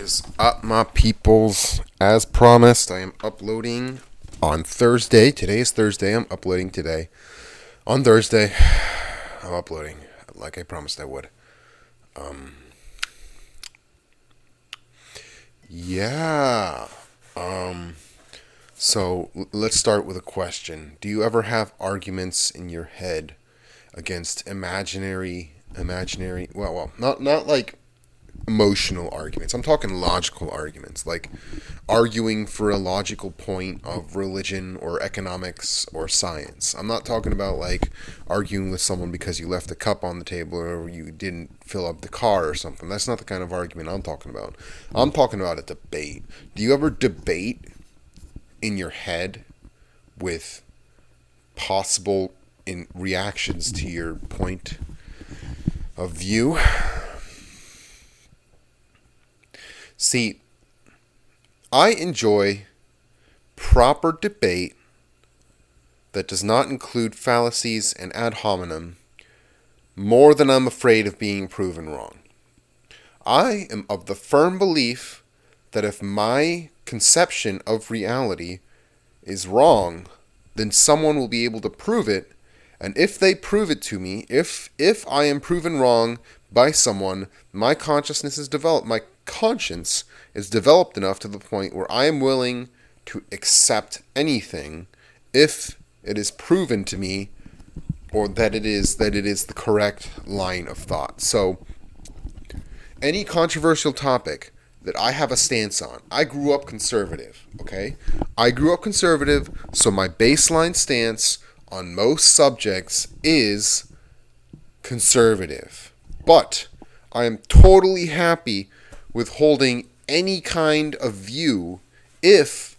is up, my peoples? As promised, I am uploading on Thursday. Today is Thursday. I'm uploading today. On Thursday, I'm uploading like I promised I would. Yeah. So let's start with a question. Do you ever have arguments in your head against imaginary? Well, not like emotional arguments. I'm talking logical arguments, like arguing for a logical point of religion or economics or science. I'm not talking about like arguing with someone because you left a cup on the table or you didn't fill up the car or something. That's not the kind of argument I'm talking about. I'm talking about a debate. Do you ever debate in your head with possible reactions to your point of view? See, I enjoy proper debate that does not include fallacies and ad hominem more than I'm afraid of being proven wrong. I am of the firm belief that if my conception of reality is wrong, then someone will be able to prove it, and if they prove it to me, if I am proven wrong by someone, my consciousness is developed, my conscience is developed enough to the point where I am willing to accept anything if it is proven to me or that it is the correct line of thought. So any controversial topic that I have a stance on, I grew up conservative, okay? I grew up conservative, so my baseline stance on most subjects is conservative. But I am totally happy with holding any kind of view if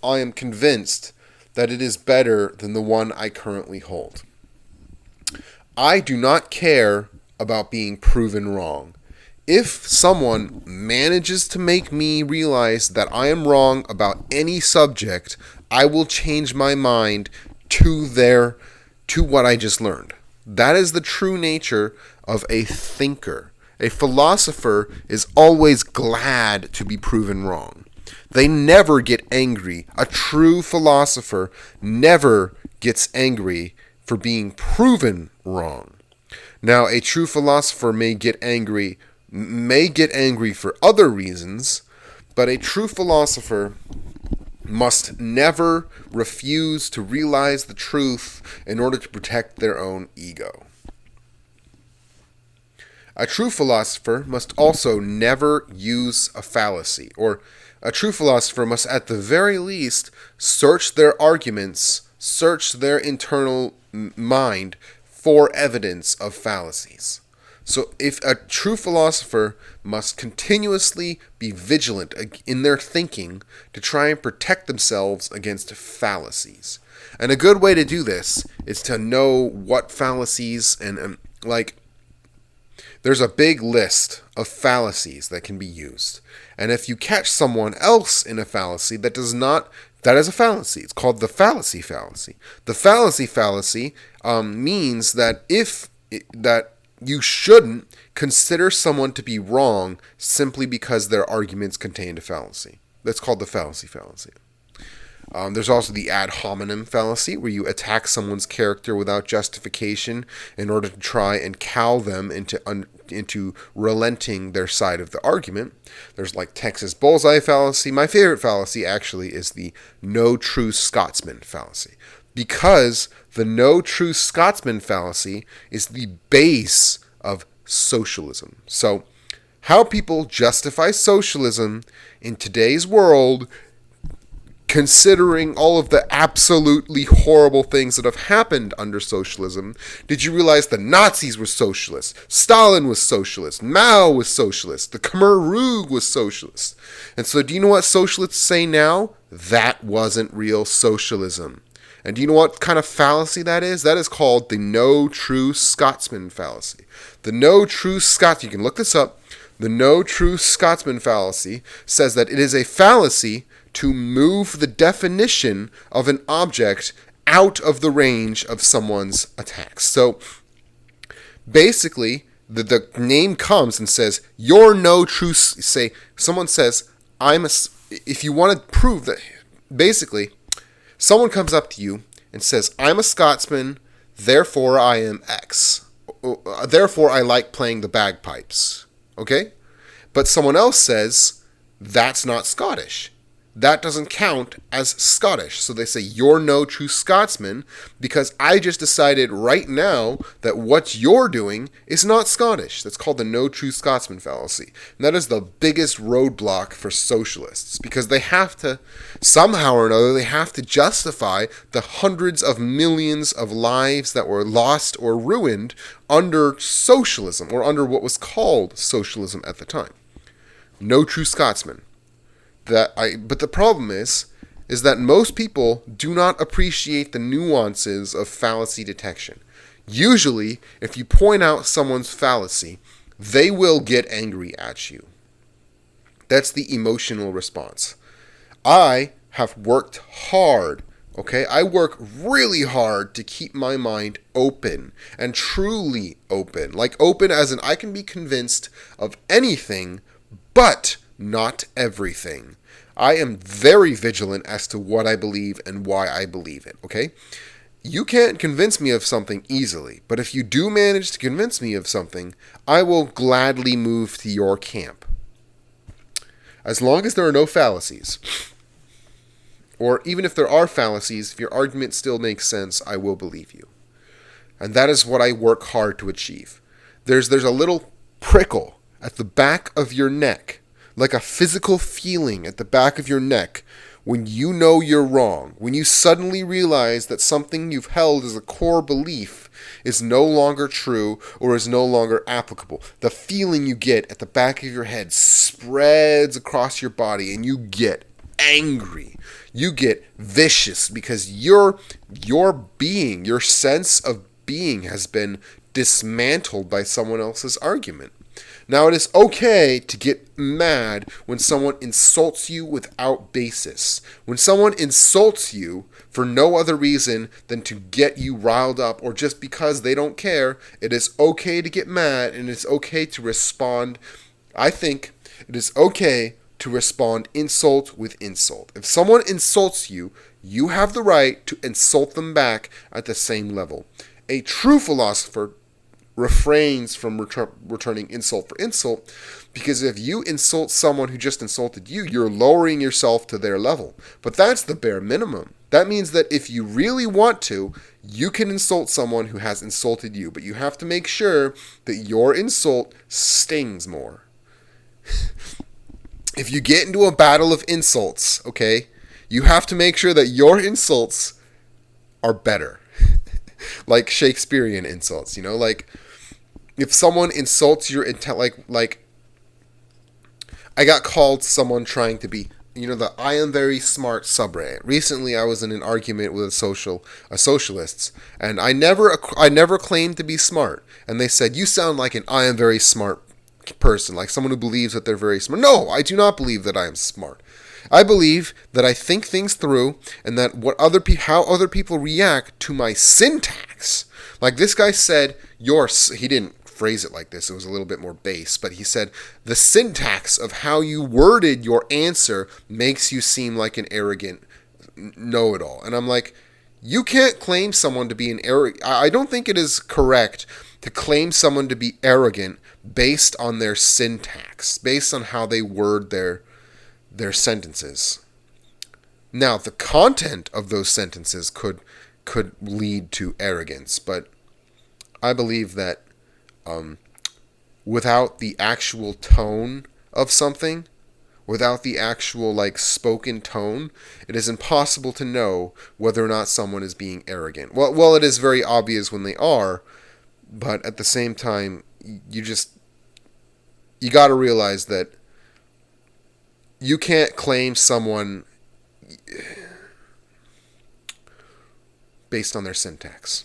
I am convinced that it is better than the one I currently hold. I do not care about being proven wrong. If someone manages to make me realize that I am wrong about any subject, I will change my mind to what I just learned. That is the true nature of a thinker. A philosopher is always glad to be proven wrong. They never get angry. A true philosopher never gets angry for being proven wrong. Now, a true philosopher may get angry for other reasons, but a true philosopher must never refuse to realize the truth in order to protect their own ego. A true philosopher must also never use a fallacy, or a true philosopher must at the very least search their arguments, search their internal mind for evidence of fallacies. So if a true philosopher must continuously be vigilant in their thinking to try and protect themselves against fallacies. And a good way to do this is to know what fallacies and there's a big list of fallacies that can be used. And if you catch someone else in a fallacy that is a fallacy. It's called the fallacy fallacy. The fallacy fallacy means that you shouldn't consider someone to be wrong simply because their arguments contained a fallacy. That's called the fallacy fallacy. There's also the ad hominem fallacy, where you attack someone's character without justification in order to try and cow them into relenting their side of the argument. There's like Texas bullseye fallacy. My favorite fallacy actually is the no true Scotsman fallacy, because the no true Scotsman fallacy is the base of socialism. So how people justify socialism in today's world, considering all of the absolutely horrible things that have happened under socialism. Did you realize the Nazis were socialists? Stalin was socialist. Mao was socialist. The Khmer Rouge was socialist. And so do you know what socialists say now? That wasn't real socialism. And do you know what kind of fallacy that is? That is called the no true Scotsman fallacy. The no true Scotsman, you can look this up. The no true Scotsman fallacy says that it is a fallacy to move the definition of an object out of the range of someone's attacks. So basically, The name comes and says, you're no true, say, someone says, if you want to prove that, basically, someone comes up to you and says, I'm a Scotsman, therefore I am X. Therefore I like playing the bagpipes. Okay? But someone else says, that's not Scottish. That doesn't count as Scottish. So they say, you're no true Scotsman because I just decided right now that what you're doing is not Scottish. That's called the no true Scotsman fallacy. And that is the biggest roadblock for socialists because they have to, somehow or another, they have to justify the hundreds of millions of lives that were lost or ruined under socialism or under what was called socialism at the time. No true Scotsman. But the problem is that most people do not appreciate the nuances of fallacy detection. Usually, if you point out someone's fallacy, they will get angry at you. That's the emotional response. I have worked hard, okay? I work really hard to keep my mind open and truly open. Like open as in I can be convinced of anything, but not everything. I am very vigilant as to what I believe and why I believe it, okay? You can't convince me of something easily, but if you do manage to convince me of something, I will gladly move to your camp. As long as there are no fallacies, or even if there are fallacies, if your argument still makes sense, I will believe you. And that is what I work hard to achieve. There's a little prickle at the back of your neck, like a physical feeling at the back of your neck when you know you're wrong, when you suddenly realize that something you've held as a core belief is no longer true or is no longer applicable. The feeling you get at the back of your head spreads across your body and you get angry. You get vicious because your being, your sense of being has been dismantled by someone else's argument. Now, it is okay to get mad when someone insults you without basis. When someone insults you for no other reason than to get you riled up or just because they don't care, it is okay to get mad and it's okay to respond. I think it is okay to respond insult with insult. If someone insults you, you have the right to insult them back at the same level. A true philosopher refrains from returning insult for insult, because if you insult someone who just insulted you, you're lowering yourself to their level. But that's the bare minimum. That means that if you really want to, you can insult someone who has insulted you, but you have to make sure that your insult stings more. If you get into a battle of insults, okay, you have to make sure that your insults are better. Like Shakespearean insults, like if someone insults your intent, like I got called someone trying to be, the I am very smart subreddit. Recently, I was in an argument with socialists, and I never claimed to be smart. And they said, you sound like an I am very smart person, like someone who believes that they're very smart. No, I do not believe that I am smart. I believe that I think things through and that how other people react to my syntax. Like this guy said, he didn't phrase it like this, it was a little bit more base, but he said, the syntax of how you worded your answer makes you seem like an arrogant know-it-all. And I'm like, you can't claim someone to be an arrogant. I don't think it is correct to claim someone to be arrogant based on their syntax, based on how they word their sentences. Now, the content of those sentences could lead to arrogance, but I believe that without the actual tone of something, without the actual spoken tone, it is impossible to know whether or not someone is being arrogant. Well, it is very obvious when they are, but at the same time, you got to realize that you can't claim someone based on their syntax.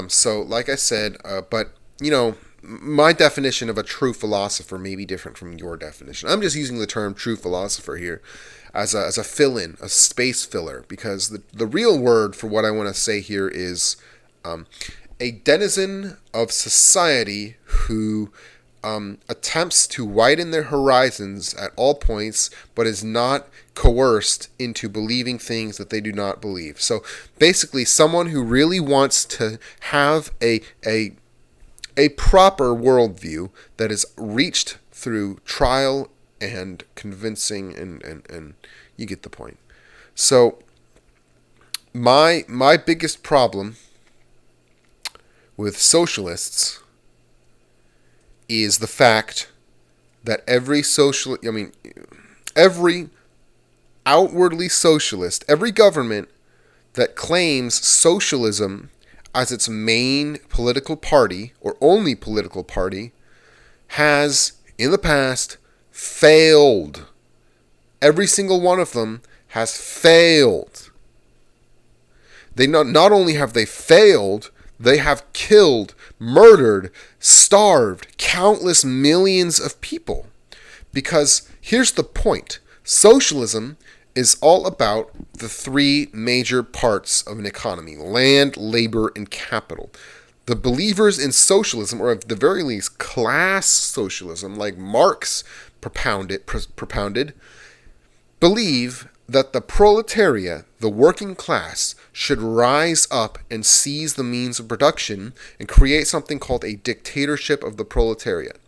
So like I said, but my definition of a true philosopher may be different from your definition. I'm just using the term true philosopher here as a fill-in, a space filler, because the real word for what I want to say here is a denizen of society who attempts to widen their horizons at all points, but is not coerced into believing things that they do not believe. So basically, someone who really wants to have a proper worldview that is reached through trial and convincing, and you get the point. So my biggest problem with socialists is the fact that every outwardly socialist, every government that claims socialism as its main political party or only political party has, in the past, failed. Every single one of them has failed. They not only have they failed, they have killed, murdered, starved countless millions of people. Because here's the point. Socialism is all about the three major parts of an economy: land, labor, and capital. The believers in socialism, or at the very least class socialism, like Marx propounded, believe that the proletariat, the working class, should rise up and seize the means of production and create something called a dictatorship of the proletariat.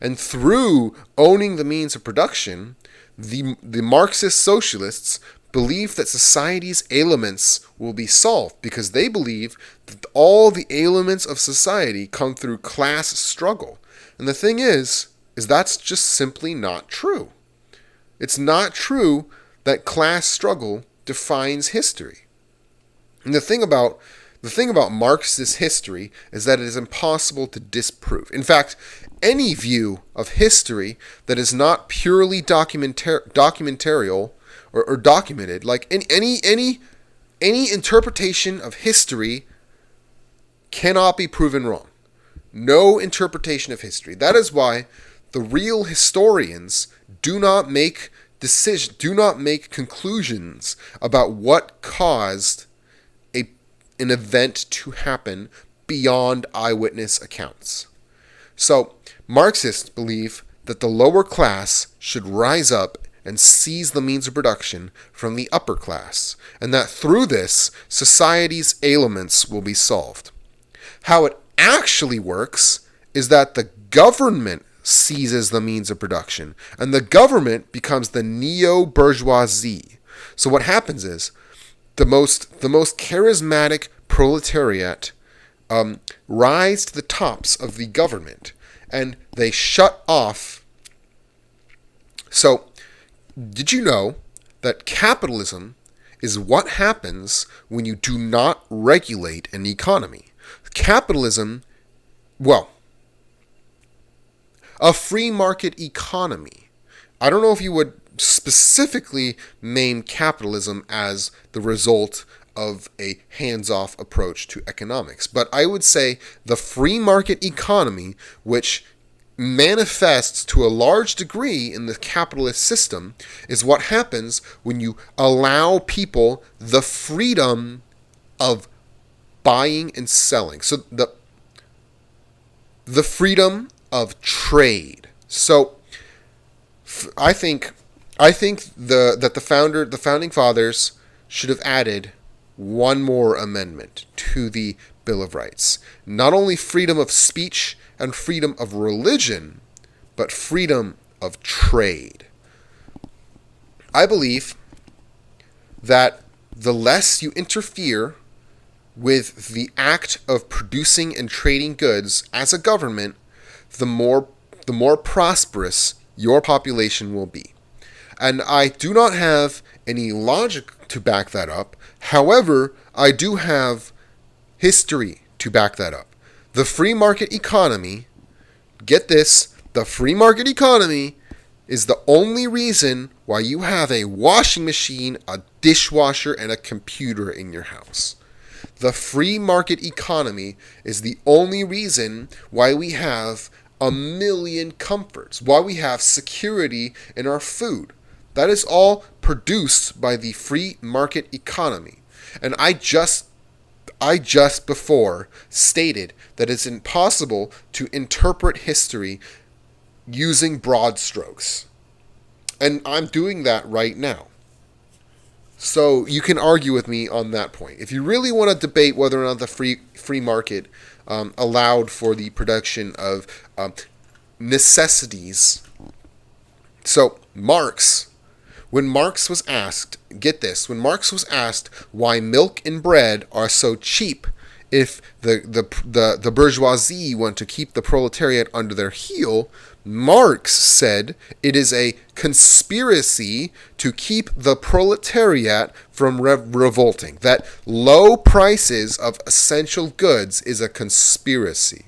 And through owning the means of production, the Marxist socialists believe that society's ailments will be solved, because they believe that all the ailments of society come through class struggle. And the thing is that's just simply not true. It's not true that class struggle defines history. And the thing about Marxist history is that it is impossible to disprove. In fact, any view of history that is not purely documentarial or documented, like any interpretation of history, cannot be proven wrong. No interpretation of history. That is why the real historians do not make conclusions about what caused an event to happen beyond eyewitness accounts. So, Marxists believe that the lower class should rise up and seize the means of production from the upper class, and that through this, society's ailments will be solved. How it actually works is that the government seizes the means of production, and the government becomes the neo-bourgeoisie. So what happens is the most charismatic proletariat rise to the tops of the government, and they shut off. So, did you know that capitalism is what happens when you do not regulate an economy? Capitalism, a free market economy. I don't know if you would specifically name capitalism as the result of a hands-off approach to economics, but I would say the free market economy, which manifests to a large degree in the capitalist system, is what happens when you allow people the freedom of buying and selling. So the freedom of trade. So I think that the founding fathers should have added one more amendment to the Bill of Rights. Not only freedom of speech and freedom of religion, but freedom of trade. I believe that the less you interfere with the act of producing and trading goods as a government, the more prosperous your population will be. And I do not have any logic to back that up. However, I do have history to back that up. The free market economy, get this, the free market economy is the only reason why you have a washing machine, a dishwasher, and a computer in your house. The free market economy is the only reason why we have a million comforts, why we have security in our food. That is all produced by the free market economy. And I just I just before stated that it's impossible to interpret history using broad strokes. And I'm doing that right now. So you can argue with me on that point. If you really want to debate whether or not the free market allowed for the production of necessities. So when Marx was asked, get this, when Marx was asked why milk and bread are so cheap if the bourgeoisie want to keep the proletariat under their heel, Marx said it is a conspiracy to keep the proletariat from revolting. That low prices of essential goods is a conspiracy.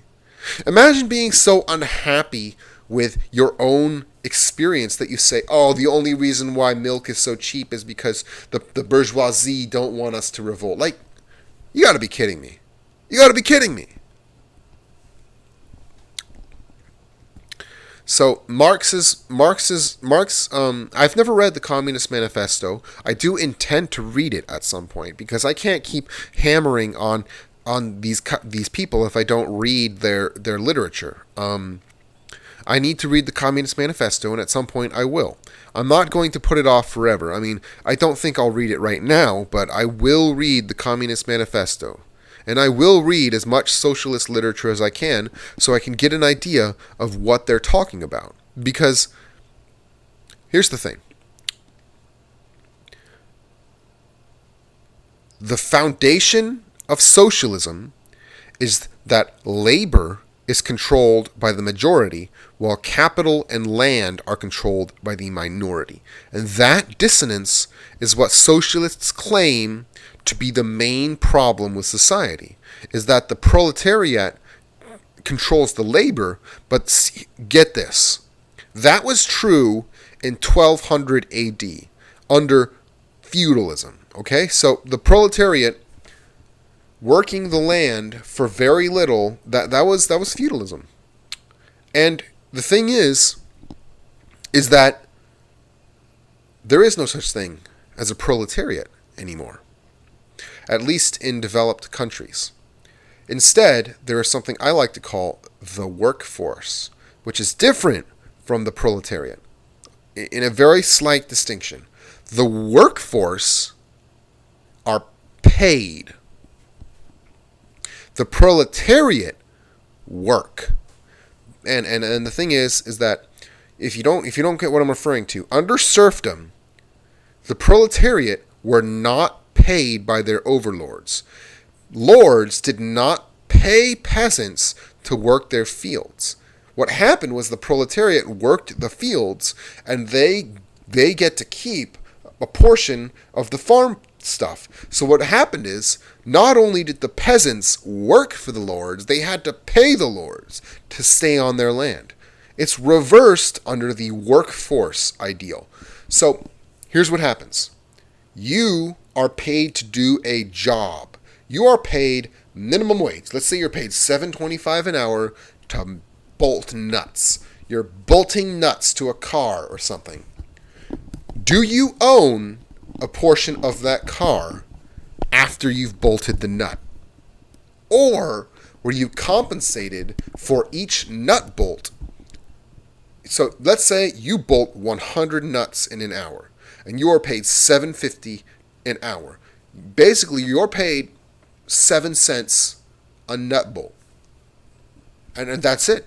Imagine being so unhappy with your own experience that you say, oh, the only reason why milk is so cheap is because the bourgeoisie don't want us to revolt. Like, you gotta be kidding me. You gotta be kidding me. So Marx. I've never read the Communist Manifesto. I do intend to read it at some point because I can't keep hammering on these people if I don't read their literature. I need to read the Communist Manifesto, and at some point I will. I'm not going to put it off forever. I mean, I don't think I'll read it right now, but I will read the Communist Manifesto. And I will read as much socialist literature as I can so I can get an idea of what they're talking about. Because here's the thing. The foundation of socialism is that labor is controlled by the majority, while capital and land are controlled by the minority. And that dissonance is what socialists claim to be the main problem with society, is that the proletariat controls the labor, but get this, that was true in 1200 AD under feudalism, okay? So the proletariat working the land for very little, that was feudalism. And the thing is that there is no such thing as a proletariat anymore, at least in developed countries. Instead, there is something I like to call the workforce, which is different from the proletariat, in a very slight distinction. The workforce are paid. The proletariat work. And the thing is that if you don't get what I'm referring to, under serfdom, the proletariat were not paid by their overlords. Lords did not pay peasants to work their fields. What happened was the proletariat worked the fields, and they get to keep a portion of the farm stuff. So what happened is, not only did the peasants work for the lords, they had to pay the lords to stay on their land. It's reversed under the workforce ideal. So here's what happens. You are paid to do a job. You are paid minimum wage. Let's say you're paid $7.25 an hour to bolt nuts. You're bolting nuts to a car or something. Do you own a portion of that car after you've bolted the nut? Or were you compensated for each nut bolt? So let's say you bolt 100 nuts in an hour, and you are paid $7.50 an hour. Basically, you're paid 7 cents a nut bolt. And that's it.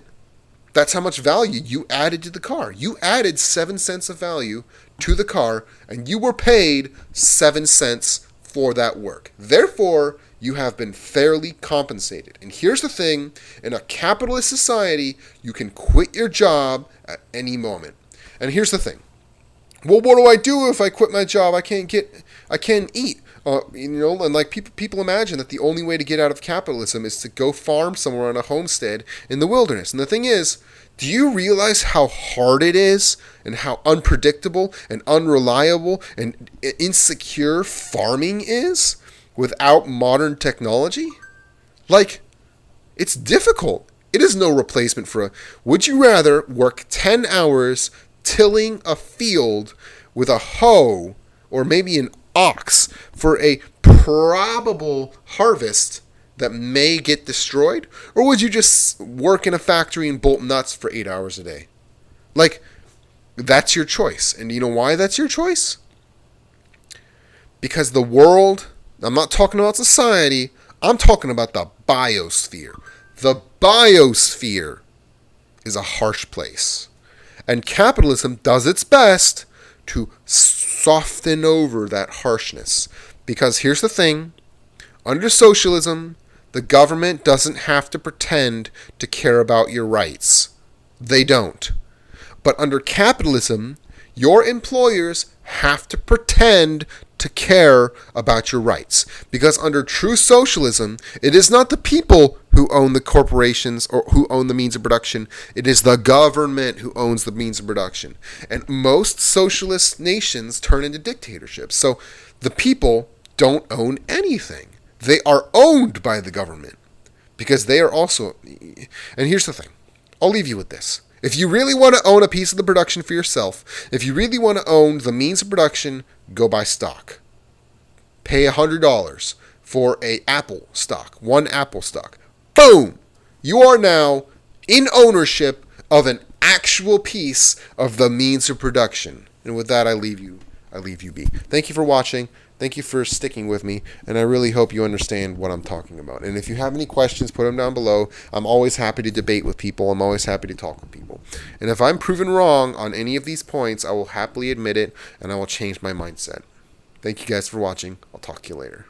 That's how much value you added to the car. You added 7 cents of value to the car, and you were paid 7 cents for that work. Therefore, you have been fairly compensated. And here's the thing, in a capitalist society, you can quit your job at any moment. And here's the thing. Well, what do I do if I quit my job? I can't eat. And like people imagine that the only way to get out of capitalism is to go farm somewhere on a homestead in the wilderness. And the thing is, do you realize how hard it is and how unpredictable and unreliable and insecure farming is without modern technology? Like, it's difficult. It is no replacement for would you rather work 10 hours tilling a field with a hoe or maybe an ox for a probable harvest that may get destroyed? Or would you just work in a factory and bolt nuts for 8 hours a day? Like, that's your choice. And you know why that's your choice? Because the world, I'm not talking about society, I'm talking about the biosphere. The biosphere is a harsh place. And capitalism does its best to soften over that harshness. Because here's the thing, under socialism, the government doesn't have to pretend to care about your rights. They don't. But under capitalism, your employers have to pretend to care about your rights. Because under true socialism, it is not the people who own the corporations or who own the means of production. It is the government who owns the means of production. And most socialist nations turn into dictatorships. So the people don't own anything. They are owned by the government. Because they are also... And here's the thing. I'll leave you with this. If you really want to own a piece of the production for yourself, if you really want to own the means of production, go buy stock. Pay $100 for a Apple stock, one Apple stock. Boom! You are now in ownership of an actual piece of the means of production. And with that, I leave you be. Thank you for watching. Thank you for sticking with me, and I really hope you understand what I'm talking about. And if you have any questions, put them down below. I'm always happy to debate with people. I'm always happy to talk with people. And if I'm proven wrong on any of these points, I will happily admit it, and I will change my mindset. Thank you guys for watching. I'll talk to you later.